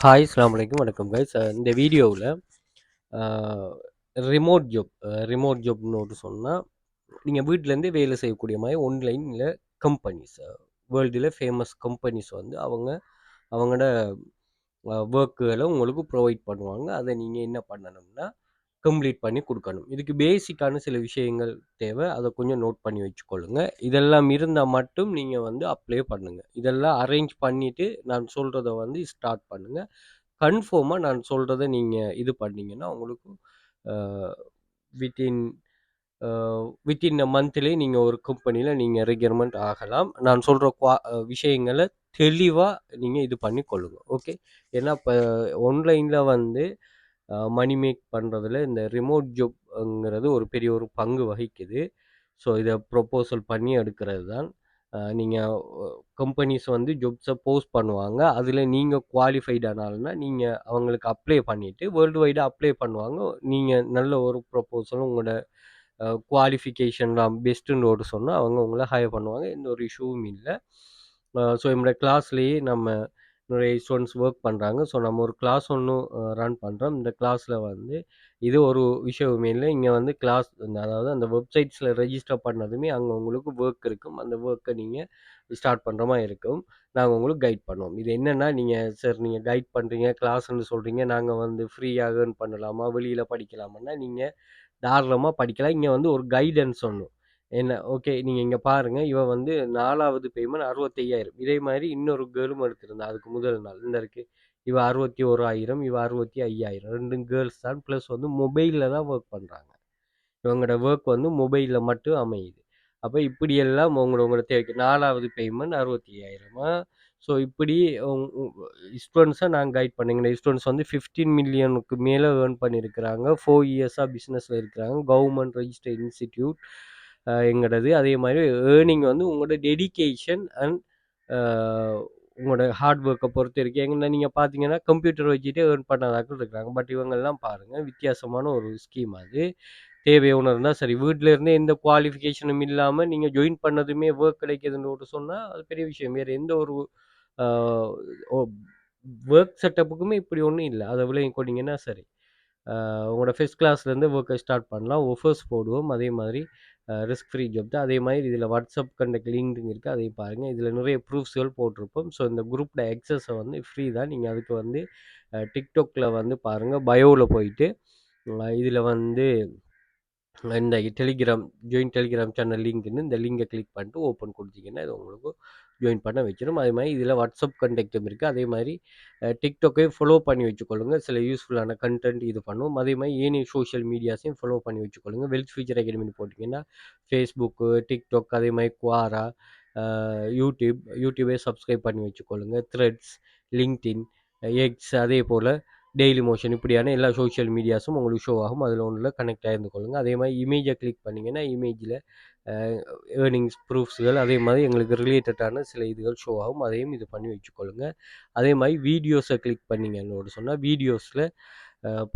Hi அஸ்ஸலாமு அலைக்கும் வணக்கம் கைஸ். இந்த வீடியோவில் ரிமோட் ஜாப் ரிமோட் ஜாப்னு ஒரு சொன்னால் நீங்கள் வீட்டிலேருந்தே வேலை செய்யக்கூடிய மாதிரி ஆன்லைனில் கம்பெனிஸ் வேர்ல்டில் ஃபேமஸ் கம்பெனிஸ் வந்து அவங்களோட ஒர்க்குகளை உங்களுக்கு ப்ரொவைட் பண்ணுவாங்க. அதை நீங்கள் என்ன பண்ணணும்னா கம்ப்ளீட் பண்ணி கொடுக்கணும். இதுக்கு பேசிக்கான சில விஷயங்கள் தேவை. அதை கொஞ்சம் நோட் பண்ணி வச்சுக்கொள்ளுங்க. இதெல்லாம் இருந்தால் மட்டும் நீங்கள் வந்து அப்ளை பண்ணுங்கள். இதெல்லாம் அரேஞ்ச் பண்ணிவிட்டு நான் சொல்கிறத வந்து ஸ்டார்ட் பண்ணுங்கள். கன்ஃபார்மாக நான் சொல்கிறத நீங்கள் இது பண்ணீங்கன்னா உங்களுக்கு வித்தின் வித்தின் அ மந்த்லேயே நீங்கள் ஒரு கம்பெனியில் நீங்கள் ரெக்யர்மெண்ட் ஆகலாம். நான் சொல்கிற விஷயங்களை தெளிவாக நீங்கள் இது பண்ணி கொள்ளுங்க. ஓகே, ஏன்னா இப்போ ஆன்லைனில் வந்து மணி மேக் பண்ணுறதுல இந்த ரிமோட் ஜாப்ங்கிறது ஒரு பெரிய ஒரு பங்கு வகிக்குது. ஸோ இதை ப்ரொப்போசல் பண்ணி எடுக்கிறது தான். நீங்கள் கம்பெனிஸ் வந்து ஜாப்ஸை போஸ்ட் பண்ணுவாங்க. அதில் நீங்கள் குவாலிஃபைட் ஆனாலும்னா நீங்கள் அவங்களுக்கு அப்ளை பண்ணிவிட்டு வேர்ல்டு வைடாக அப்ளை பண்ணுவாங்க. நீங்கள் நல்ல ஒரு ப்ரொப்போசலும் உங்களோட குவாலிஃபிகேஷன்லாம் பெஸ்ட்டுன்னு ஒரு சொன்னால் அவங்க உங்களை ஹையர் பண்ணுவாங்க. எந்த ஒரு இஷ்யூவும் இல்லை. ஸோ என்னோடய கிளாஸ்லேயே நம்ம நிறைய ஸ்டூடெண்ட்ஸ் ஒர்க் பண்ணுறாங்க. ஸோ நம்ம ஒரு கிளாஸ் ஒன்று ரன் பண்ணுறோம். இந்த கிளாஸில் வந்து இது ஒரு விஷயமே இல்லை. இங்கே வந்து கிளாஸ் அதாவது அந்த வெப்சைட்ஸில் ரெஜிஸ்டர் பண்ணதுமே அங்கே உங்களுக்கு ஒர்க் இருக்கும். அந்த ஒர்க்கை நீங்கள் ஸ்டார்ட் பண்ணுற மாதிரி இருக்கும். நாங்கள் உங்களுக்கு கைட் பண்ணுவோம். இது என்னென்னா நீங்கள் கைட் பண்ணுறீங்க, கிளாஸ்ன்னு சொல்கிறீங்க, நாங்கள் வந்து ஃப்ரீயாக ஏர்ன் பண்ணலாமா, வெளியில் படிக்கலாமான்னா நீங்கள் தாராளமாக படிக்கலாம். இங்கே வந்து ஒரு கைடன்ஸ் ஒன்று என்ன, ஓகே நீங்கள் இங்கே பாருங்கள், இவன் வந்து 4வது பேமெண்ட் 65,000. இதே மாதிரி இன்னொரு கேர்ளும் எடுத்திருந்தா அதுக்கு முதல் நாள் இந்த இருக்குது. இவ 61,000, இவ 65,000. ரெண்டும் கேர்ள்ஸ் தான். ப்ளஸ் வந்து மொபைலில் தான் ஒர்க் பண்ணுறாங்க. இவங்களோட ஒர்க் வந்து மொபைலில் மட்டும் அமையுது. அப்போ இப்படியெல்லாம் உங்களோட தேவைக்கு 4வது பேமெண்ட் 65,000. ஸோ இப்படி ஸ்டூடெண்ட்ஸை நாங்கள் கைட் பண்ணுங்க. ஸ்டூடெண்ட்ஸ் வந்து 15 மில்லியனுக்கு மேலே ஏர்ன் பண்ணியிருக்கிறாங்க. 4 இயர்ஸாக பிஸ்னஸில் இருக்கிறாங்க. கவர்மெண்ட் ரெஜிஸ்டர்ட் இன்ஸ்டிடியூட் எங்களது. அதே மாதிரி ஏர்னிங் வந்து உங்களோட டெடிகேஷன் அண்ட் உங்களோட ஹார்ட் ஒர்க்கை பொறுத்து இருக்குது. எங்கன்னா நீங்கள் பார்த்தீங்கன்னா கம்ப்யூட்டர் வச்சுட்டு ஏர்ன் பண்ணாதாக்கள் இருக்கிறாங்க. பட் இவங்கெல்லாம் பாருங்கள், வித்தியாசமான ஒரு ஸ்கீம். அது தேவையை உணர்ந்தால் சரி. வீட்டிலேருந்தே எந்த குவாலிஃபிகேஷனும் இல்லாமல் நீங்கள் ஜாயின் பண்ணதுமே ஒர்க் கிடைக்கிதுன்னு சொன்னால் அது பெரிய விஷயம். வேறு எந்த ஒரு ஒர்க் செட்டப்புக்குமே இப்படி ஒன்றும் இல்லை. அதை விளையும் கொண்டீங்கன்னா சரி. உங்களோட ஃபஸ்ட் கிளாஸ்லேருந்து ஒர்க்கை ஸ்டார்ட் பண்ணலாம். ஒஃபர்ஸ் போடுவோம். அதே மாதிரி ரிஸ்க் ஃப்ரீ ஜாப் தான். அதே மாதிரி இதில் வாட்ஸ்அப் கண்டக்ட் லிங்க்டுங்க இருக்குது, அதையும் பாருங்கள். இதில் நிறைய ப்ரூஃப்ஸ்கள் போட்டிருப்போம். ஸோ இந்த குரூப்பில் எக்ஸஸை வந்து ஃப்ரீ தான். நீங்கள் அதுக்கு வந்து டிக்டாக்ல வந்து பாருங்கள், பயோவில் போயிட்டு இதில் வந்து இந்த ஜாயின் டெலிகிராம் சேனல் லிங்க்னு இந்த லிங்கை கிளிக் பண்ணிட்டு ஓப்பன் கொடுத்தீங்கன்னா இது உங்களுக்கு ஜாயின் பண்ண வச்சிடும். அதே மாதிரி இதில் வாட்ஸ்அப் கண்டெக்டும் இருக்குது. அதே மாதிரி டிக்டாக்கையும் ஃபாலோ பண்ணி வச்சுக்கொள்ளுங்க. சில யூஸ்ஃபுல்லான கண்டென்ட் இது பண்ணுவோம். அதே மாதிரி ஏனைய சோஷியல் மீடியாஸையும் ஃபாலோ பண்ணி வச்சுக்கொள்ளுங்க. வெல்த் ஃபியூச்சர் அகாடமின்னு போட்டிங்கன்னா ஃபேஸ்புக்கு, டிக்டாக், அதே மாதிரி குவாரா, யூடியூபே சப்ஸ்கிரைப் பண்ணி வச்சுக்கொள்ளுங்க. த்ரெட்ஸ், லிங்க்டின், எக்ஸ், அதே போல் டெய்லி மோஷன், இப்படியான எல்லா சோஷியல் மீடியாஸும் உங்களுக்கு ஷோ ஆகும். அதில் ஒன்றில் கனெக்ட் ஆகிருந்து கொள்ளுங்கள். அதே மாதிரி இமேஜை கிளிக் பண்ணிங்கன்னா இமேஜில் ஏர்னிங்ஸ் ப்ரூஃப்ஸ்கள், அதே மாதிரி எங்களுக்கு ரிலேட்டடான சில இதுகள் ஷோ ஆகும். அதையும் இது பண்ணி வச்சுக்கொள்ளுங்க. அதே மாதிரி வீடியோஸை கிளிக் பண்ணிங்கன்னு சொன்னால் வீடியோஸில்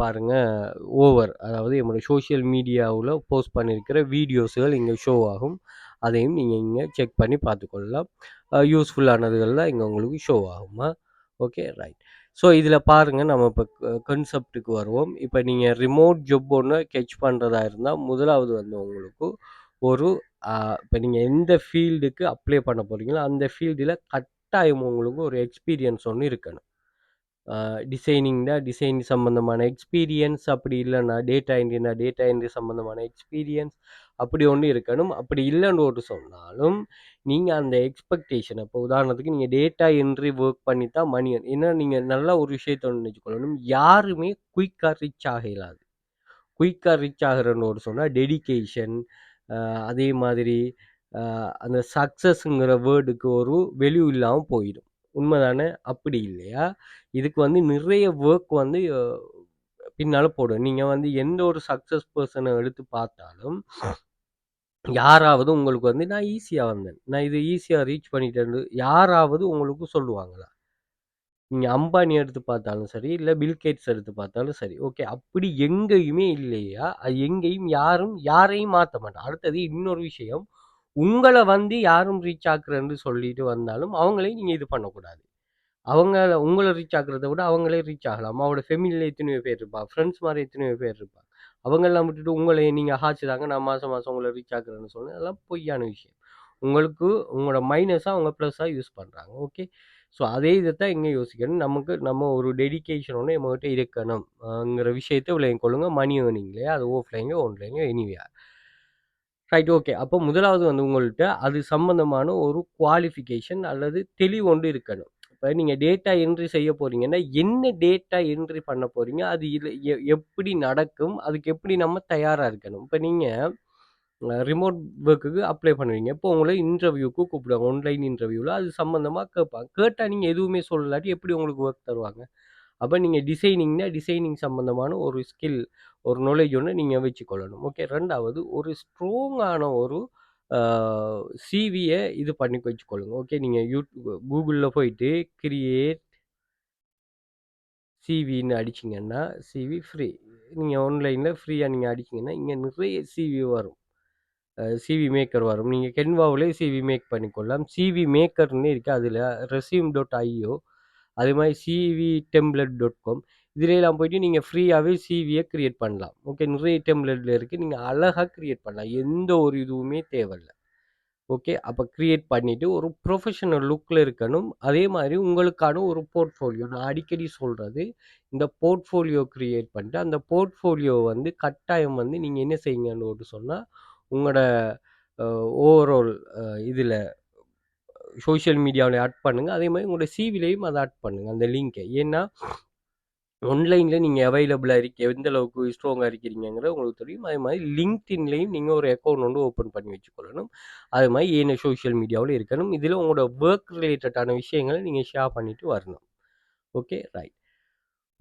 பாருங்கள் அதாவது என்னோடய சோஷியல் மீடியாவில் போஸ்ட் பண்ணியிருக்கிற வீடியோஸுகள் இங்கே ஷோ ஆகும். அதையும் நீங்கள் இங்கே செக் பண்ணி பார்த்துக்கொள்ளலாம். யூஸ்ஃபுல்லானதுகள்லாம் இங்கே உங்களுக்கு ஷோ ஆகுமா? Okay, right. ஸோ இதில் பாருங்கள், நம்ம இப்போ கன்செப்டுக்கு வருவோம். இப்போ நீங்கள் ரிமோட் ஜாப் ஒன்று கெச் பண்ணுறதா இருந்தால் முதலாவது வந்து உங்களுக்கு ஒரு இப்போ நீங்கள் எந்த ஃபீல்டுக்கு அப்ளை பண்ண போகிறீங்களோ அந்த ஃபீல்டில் கட்டாயம் உங்களுக்கு ஒரு எக்ஸ்பீரியன்ஸ் ஒன்று இருக்கணும். டிசைன் சம்மந்தமான எக்ஸ்பீரியன்ஸ், அப்படி இல்லைன்னா டேட்டா என்ட்ரி சம்மந்தமான எக்ஸ்பீரியன்ஸ் அப்படி ஒன்று இருக்கணும். அப்படி இல்லைன்னு ஒரு சொன்னாலும் நீங்கள் அந்த எக்ஸ்பெக்டேஷன், இப்போ உதாரணத்துக்கு நீங்கள் டேட்டா என்ட்ரி ஒர்க் பண்ணி தான் மணி, ஏன்னா நீங்கள் நல்லா ஒரு விஷயத்த ஒன்று நினச்சிக்கொள்ளணும், யாருமே குயிக்காக ரிச் ஆக இயலாது. குயிக்காக ரிச் ஆகிறன்னு ஒரு சொன்னால் டெடிகேஷன், அதே மாதிரி அந்த சக்ஸஸ்ங்கிற வேர்டுக்கு ஒரு வேல்யூ இல்லாமல் போயிடும். உண்மைதானே? அப்படி இல்லையா? இதுக்கு வந்து நிறைய ஒர்க் வந்து பின்னால் போடும். நீங்கள் வந்து எந்த ஒரு சக்ஸஸ் பர்சனை எடுத்து பார்த்தாலும் யாராவது உங்களுக்கு வந்து நான் ஈஸியாக வந்தேன், நான் இது ஈஸியாக ரீச் பண்ணிட்டேன்னு யாராவது உங்களுக்கு சொல்லுவாங்களா? நீங்கள் அம்பானி எடுத்து பார்த்தாலும் சரி, இல்லை பில்கேட்ஸ் எடுத்து பார்த்தாலும் சரி. ஓகே, அப்படி எங்கேயுமே இல்லையா? அது எங்கேயும் யாரும் யாரையும் மாற்ற மாட்டாங்க. அடுத்தது இன்னொரு விஷயம், உங்களை வந்து யாரும் ரீச் ஆக்குறேன்னு சொல்லிட்டு வந்தாலும் அவங்களையும் நீங்கள் இது பண்ணக்கூடாது. உங்கள ரீச் ஆகுறத விட அவங்களே ரீச் ஆகலாம். அவங்களோட ஃபேமிலில எத்தனையோ பேர் இருப்பா. ஃப்ரெண்ட்ஸ் மாரி எத்தனையோ பேர் இருப்பாங்க. அவங்கலாம் விட்டுட்டு உங்கள நீங்க ஹாச்சுதாங்க நான் மாசம் மாசம் உங்கள ரீச் ஆக்குறேன்னு சொன்னா, அதெல்லாம் பொய்யான விஷயம். உங்களுக்கு உங்களோட மைனஸா அவங்க ப்ளஸ்ஸா யூஸ் பண்றாங்க. ஓகே. ஸோ அதே இதத்தான் இங்க யோசிக்கணும். நம்ம ஒரு டெடிகேஷனோட நம்மகிட்ட இருக்கணும். ங்கிற விஷயத்த விளங்கிக் கொள்ளுங்க. மணி ஏர்னிங்லயா அது ஆஃப்லைன்லயோ, ஆன்லைன்லயோ எனிவேர். ரைட். ஓகே. அப்போ முதலாவது வந்து உங்கள்ட்ட அது சம்பந்தமான ஒரு குவாலிஃபிகேஷன் அல்லது தெளிவு ஒன்று இருக்கணும். இப்ப நீங்க டேட்டா என்ட்ரி செய்ய போறீங்கன்னா, என்ன டேட்டா என்ட்ரி பண்ண போறீங்க? அது இது எப்படி நடக்கும்? அதுக்கு எப்படி நம்ம தயாரா இருக்கணும்? இப்ப நீங்க ரிமோட் ஒர்க்குக்கு அப்ளை பண்ணுவீங்க. இப்போ உங்கள இன்டர்வியூக்கு கூப்பிடுவாங்க. ஆன்லைன் இன்டர்வியூல அது சம்பந்தமா கேட்பாங்க. கேட்டா நீங்க எதுவுமே சொல்லலாட்டி எப்படி உங்களுக்கு ஒர்க் தருவாங்க? அப்ப நீங்க டிசைனிங் சம்பந்தமான ஒரு ஸ்கில், ஒரு நாலேட்ஜ் ஒண்ணு நீங்க வச்சுக்கொள்ளணும். ஓகே. 2வது ஒரு ஸ்ட்ராங்கான ஒரு ஆ சிவிய இது பண்ணி வச்சுக்கொள்ளுங்க. ஓகே. நீங்க Googleல போயிட்டு கிரியேட் சிவின்னு அடிச்சீங்கன்னா, சிவி ஃப்ரீ. நீங்க ஆன்லைன்ல ஃப்ரீயா நீங்க அடிச்சீங்கன்னா, இங்க நிறைய சிவி வரும். சிவி மேக்கர் வரும். நீங்க Canvaவிலே சிவி மேக் பண்ணிக்கொள்ளலாம். சிவி மேக்கர்ன்னு இருக்கு. அதுல resume.io அதே மாரி cvtemplate.com இதுலலாம் போயிட்டு நீங்க ஃப்ரீயாவே சிவிய கிரியேட் பண்ணலாம். ஓகே. நிறைய டெம்ப்ளேட்ல இருக்கு. நீங்க அழகா கிரியேட் பண்ணலாம். எந்த ஒரு இதுவுமே தேவையில்ல. ஓகே. அப்ப கிரியேட் பண்ணிட்டு ஒரு ப்ரொஃபஷனல் லுக்ல இருக்கணும். அதே மாரி உங்களுக்கான ஒரு போர்ட்ஃபோலியோ நான் அடிக்கடி சொல்றது, இந்த போர்ட்ஃபோலியோ கிரியேட் பண்ணிட்டு, அந்த போர்ட்ஃபோலியோ வந்து கட்டாயம் வந்து நீங்க என்ன செய்யுங்கன்னு சொன்னா, உங்களோட அ ஓவரால் இதுல சோசியல் மீடியாவுல ஆட் பண்ணுங்க. அதே மாரி உங்களோட சிவிலயும் அத ஆட் பண்ணுங்க. அந்த லிங்க. ஏன்னா, ஆன்லைன்ல நீங்க அவைலபிளா எந்த அளவுக்கு ஸ்ட்ராங்கா இருக்கிறீங்கங்கிறது உங்களுக்கு தெரியும். அதே மாரி LinkedInலயும் நீங்க ஒரு அக்கவுண்ட் வந்து ஓப்பன் பண்ணி வச்சுக்கொள்ளணும். அது மாரி ஏனைய சோசியல் மீடியாவுல இருக்கணும். இதுல உங்களோட வொர்க் ரிலேட்டடான விஷயங்கள நீங்க ஷேர் பண்ணிட்டு வரணும். ஓகே. ரைட்.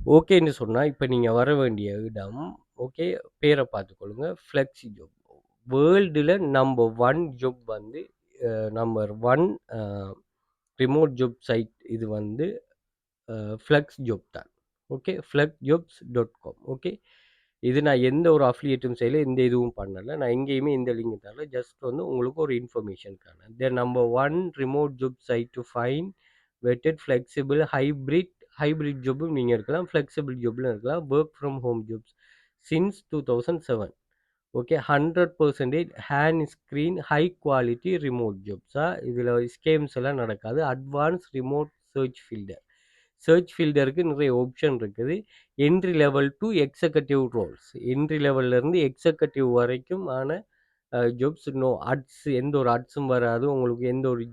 ஓகேன்னு சொன்னா, இப்ப நீங்க வர வேண்டிய இடம், ஓகே. பேர பார்த்துக்கொள்ளுங்க. Flexi job. வேர்ல்டுல நம்பர் 1 ஜாப் வந்து number 1 a remote job site இது வந்து ஃப்ளெக்ஸ் ஜாப் தான். ஓகே. flexjobs.com okay. இது நான் எந்த ஒரு அஃபிலியேட்டும் செய்யல. எந்த இதுவும் பண்ணல. நான் எங்கேயுமே எந்த லிங்க் தரல. ஜஸ்ட் வந்து உங்களுக்கு ஒரு இன்ஃபர்மேஷனுக்கான. Number 1 remote job site to find vetted flexible hybrid ஜாப்பும் நீங்க இருக்கலாம். ஃப்ளெக்சிபிள் ஜாப்லும் இருக்கலாம். Work from home jobs since 2007 okay. 100% hand screen high quality remote ஜாப்ஸா இதுல ஸ்கேம்ஸ் எல்லாம் நடக்காது. Advance remote search filter. Search ஃபில்டருக்கு நிறைய ஆப்ஷன் இருக்குது. Entry level to executive roles. Entry லெவல்ல இருந்து எக்ஸிக்யூட்டிவ் வரைக்கும் ஆன ஜாப்ஸ். நோ அட்ஸ் எந்த ஒரு அட்ஸும் வராது. உங்களுக்கு எந்த ஒரு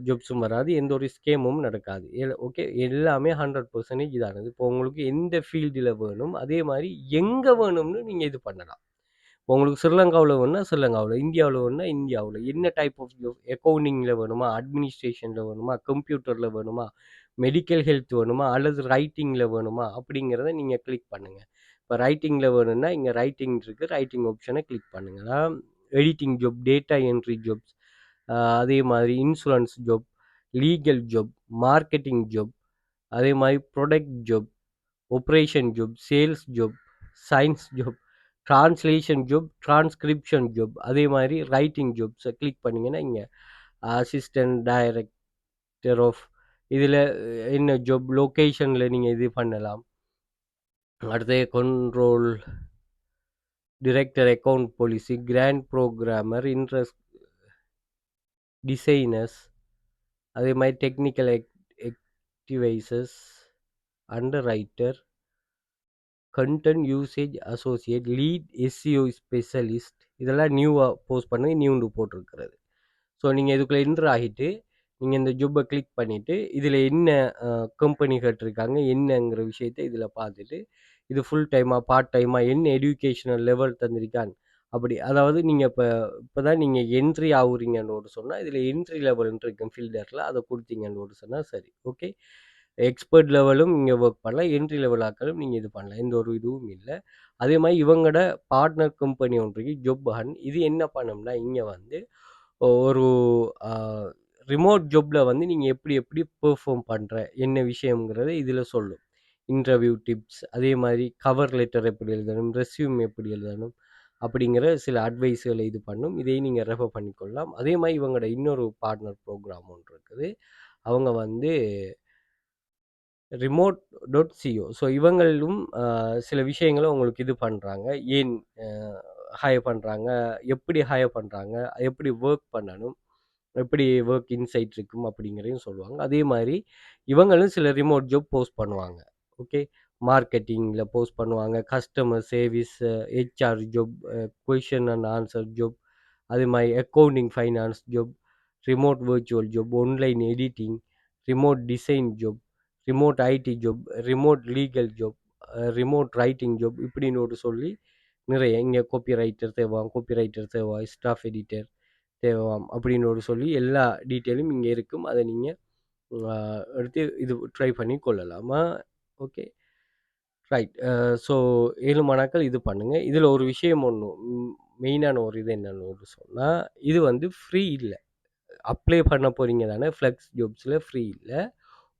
ஜாப்ஸும் வராது. எந்த ஒரு ஸ்கேமும் நடக்காது. ஓகே. எல்லாமே 100% இதானது. இப்போ உங்களுக்கு எந்த ஃபீல்டுல வேணும், அதே மாரி எங்க வேணும்னு நீங்க இது பண்ணலாம். உங்களுக்கு ஸ்ரீலங்காவுல வேணும்னா ஸ்ரீலங்காவுல, இந்தியாவுல வேணும்னா இந்தியாவுல. என்ன டைப் ஆஃப் ஜாப் அக்கவுண்டிங்ல வேணுமா, அட்மினிஸ்ட்ரேஷன்ல வேணுமா, கம்ப்யூட்டர்ல வேணுமா, மெடிக்கல் ஹெல்த் வேணுமா, அல்லது ரைட்டிங்ல வேணுமா அப்படிங்கிறத நீங்க கிளிக் பண்ணுங்க. இப்போ ரைட்டிங்ல வேணும்னா இங்க ரைட்டிங் இருக்கு. ரைட்டிங் ஆப்ஷனை கிளிக் பண்ணுங்கன்னா, editing job, data entry jobs, அதே மாதிரி insurance job, legal job, marketing job, அதே மாதிரி product job, operation job, sales job, science job, translation job, transcription job, அதே மாதிரி ரைட்டிங் ஜாப்ஸை கிளிக் பண்ணிங்கன்னா இங்கே அசிஸ்டன்ட் டைரக்டர் ஆஃப் இதில் என்ன ஜாப் லொக்கேஷனில் நீங்கள் இது பண்ணலாம். அடுத்து control director account policy, grant programmer, interest designers, அதே மாதிரி டெக்னிக்கல் ஆக்டிவைசஸ், underwriter, content usage associate, lead SEO specialist இதெல்லாம் நியூவாக போஸ்ட் பண்ணி நியூண்டு போட்டிருக்கிறது. ஸோ நீங்கள் இதுக்குள்ளே என்ட்ரு ஆகிட்டு நீங்கள் இந்த ஜாப்பை கிளிக் பண்ணிவிட்டு இதில் என்ன கம்பெனி கேட்டிருக்காங்க என்னங்கிற விஷயத்தை இதில் பார்த்துட்டு இது ஃபுல் டைமாக பார்ட் டைமாக என்ன எஜுகேஷனல் லெவல் தந்திருக்கான் அப்படி அதாவது நீங்கள் இப்போ தான் நீங்கள் என்ட்ரி ஆகுறீங்கன்னு சொன்னால் இதில் என்ட்ரி லெவல்ன்ட்டு இருக்கும் ஃபில்டரில் அதை கொடுத்தீங்கன்னு சொன்னால் சரி. ஓகே. எக்ஸ்பர்ட் லெவலும் இங்கே ஒர்க் பண்ணலாம். என்ட்ரி லெவல் ஆக்களும் நீங்கள் இது பண்ணலாம். எந்த ஒரு இதுவும் இல்லை. அதே மாதிரி இவங்களோட பார்ட்னர் கம்பெனி ஒன்று இருக்கு ஜாப் ஹன். இது என்ன பண்ணும்னா இங்கே வந்து ஒரு ரிமோட் ஜாப்ல வந்து நீங்கள் எப்படி எப்படி பெர்ஃபார்ம் பண்ணுற என்ன விஷயங்கிறத இதில் சொல்லும். இன்டர்வியூ டிப்ஸ், அதே மாதிரி கவர் லெட்டர் எப்படி எழுதணும், ரெஸ்யூம் எப்படி எழுதணும் அப்படிங்கிற சில அட்வைஸ்களை இது பண்ணும். இதையும் நீங்கள் ரெஃபர் பண்ணிக்கொள்ளலாம். அதே மாதிரி இவங்களோட இன்னொரு பார்ட்னர் ப்ரோக்ராம் ஒன்று இருக்குது. அவங்க வந்து remote.co. ஸோ இவங்களும் சில விஷயங்கள உங்களுக்கு இது பண்றாங்க. ஏன் அ ஹையர் பண்றாங்க? எப்படி ஹையர் பண்றாங்க? எப்படி வொர்க் பண்ணணும்? எப்படி வொர்க் இன்சைட் இருக்கும் அப்படிங்கிறதையும் சொல்லுவாங்க. அதே மாரி இவங்களும் சில ரிமோட் ஜாப் போஸ்ட் பண்ணுவாங்க. ஓகே. மார்க்கெட்டிங்ல போஸ்ட் பண்ணுவாங்க. Customer service, HR job, question and answer job, அதே மாரி accounting, finance job, remote virtual job, online editing, remote design job, remote IT job, remote legal job, remote writing job இப்படின்னு ஒரு சொல்லி நிறைய இங்க copy writer தேவை, staff editor தேவாம் அப்படின்னு ஒரு சொல்லி எல்லா டீட்டெயிலும் இங்கே இருக்கும். அதை நீங்கள் எடுத்து இது ட்ரை பண்ணி கொள்ளலாமா? Okay, right. ஸோ 7 மாணாக்கள் இது பண்ணுங்கள். இதில் ஒரு விஷயம் ஒன்று, மெயினான ஒரு இது என்னன்னு ஒரு சொன்னால், இது வந்து ஃப்ரீ இல்லை. அப்ளை பண்ண போகிறீங்க தானே, ஃப்ளெக்ஸ் ஜாப்ஸில் ஃப்ரீ இல்லை.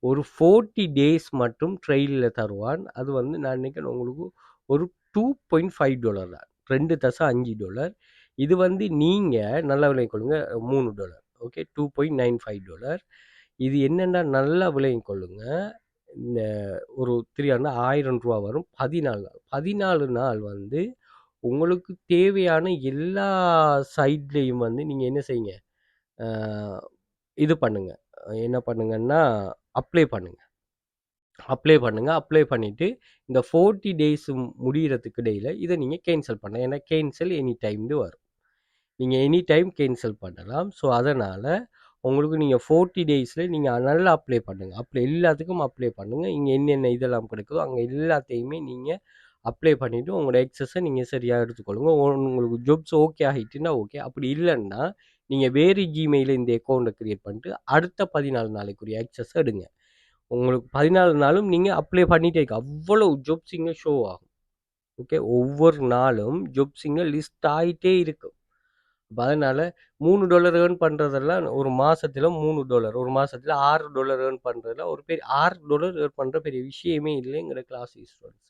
ஒரு 40 டேஸ் மட்டும் ட்ரெயிலில் தருவான். அது வந்து நான் நினைக்கிறேன் உங்களுக்கு ஒரு $2.5 தான், $2.5. இது வந்து நீங்கள் நல்லா விளங்கிக் கொள்ளுங்க, $3. ஓகே, $2.95. இது என்னென்னா நல்லா விளங்கிக் கொள்ளுங்க. இந்த ஒரு 3 1000 ரூபா வரும். 14 நாள், 14 நாள் வந்து உங்களுக்கு தேவையான எல்லா சைட்லேயும் வந்து நீங்கள் என்ன செய்யுங்க, இது பண்ணுங்க. என்ன பண்ணுங்கன்னா, அப்ளை பண்ணுங்க. அப்ளை பண்ணிட்டு இந்த 40 டேஸ் முடியறதுக்கு இடையில இதை நீங்கள் கேன்சல் பண்ணலாம். ஏன்னா கேன்சல் எனி டைம்னு வரும். நீங்கள் எனி டைம் கேன்சல் பண்ணலாம். ஸோ அதனால் உங்களுக்கு நீங்கள் 40 டேஸில் நீங்கள் நல்லா அப்ளை பண்ணுங்கள். எல்லாத்துக்கும் அப்ளை பண்ணுங்கள். இங்கே என்னென்ன இதெல்லாம் கிடைக்குதோ அங்கே எல்லாத்தையுமே நீங்கள் அப்ளை பண்ணிவிட்டு உங்களோட எக்ஸஸை நீங்கள் சரியாக எடுத்துக்கொள்ளுங்க. உங்களுக்கு ஜாப்ஸ் ஓகே ஆகிட்டுன்னா ஓகே. அப்படி இல்லைன்னா நீங்கள் வேறு ஜிமெயிலில் இந்த அக்கௌண்ட்டை க்ரியேட் பண்ணிட்டு அடுத்த 14 நாளைக்குரிய ஆக்சஸ் எடுங்க. உங்களுக்கு 14 நாளும் நீங்கள் அப்ளை பண்ணிகிட்டே இருக்க அவ்வளோ ஜாப்ஸ் இங்கே ஷோ ஆகும். ஓகே, ஒவ்வொரு நாளும் ஜாப்ஸ் இங்கே லிஸ்ட் ஆகிட்டே இருக்கும். அப்போ அதனால் $3 ஏர்ன் பண்ணுறதெல்லாம் ஒரு மாதத்தில் $3, ஒரு மாதத்தில் $6 ஏர்ன் பண்ணுறதுல ஒரு பெரிய $6 ஏர்ன் பண்ணுற பெரிய விஷயமே இல்லைங்கிற கிளாஸ் ஸ்டூடெண்ட்ஸ்.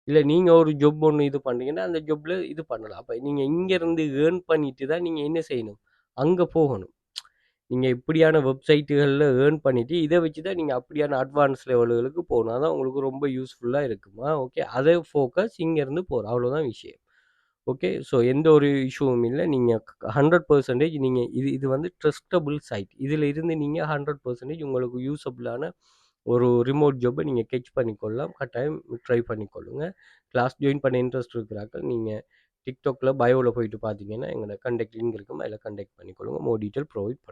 இல்லை நீங்கள் ஒரு ஜாப் ஒன்று இது பண்ணுறீங்கன்னா அந்த ஜாப்பில் இது பண்ணலாம். அப்போ நீங்கள் இங்கேருந்து ஏர்ன் பண்ணிட்டு தான் நீங்கள் என்ன செய்யணும், அங்கே போகணும். நீங்கள் இப்படியான வெப்சைட்டுகளில் ஏர்ன் பண்ணிவிட்டு இதை வச்சு தான் நீங்கள் அப்படியான அட்வான்ஸ் லெவல்களுக்கு போகணும். அதான் உங்களுக்கு ரொம்ப யூஸ்ஃபுல்லாக இருக்குமா? ஓகே, அதை ஃபோக்கஸ் இங்கேருந்து போகிறோம், அவ்வளோதான் விஷயம். ஓகே, ஸோ எந்த ஒரு இஷ்யூவும் இல்லை. நீங்கள் 100% நீங்கள் இது வந்து ட்ரஸ்டபுள் சைட். இதில் இருந்து நீங்கள் 100% உங்களுக்கு யூஸபுளான ஒரு ரிமோட் ஜாப்பை நீங்கள் கெச் பண்ணிக்கொள்ளலாம். கட்டாயம் ட்ரை பண்ணிக்கொள்ளுங்க. கிளாஸ் ஜாயின் பண்ண இன்ட்ரெஸ்ட் இருக்கிறார்கள் நீங்கள் டிக்டாக்ல பயோவில் போயிட்டு பார்த்தீங்கன்னா எங்களோட கண்டெக்ட் லிங்க் இருக்கும், அதில் கண்டெக்ட் பண்ணிக்கொள்ளுங்க. மோர் டீட்டெயில் ப்ரொவைட் பண்ணுறோம்.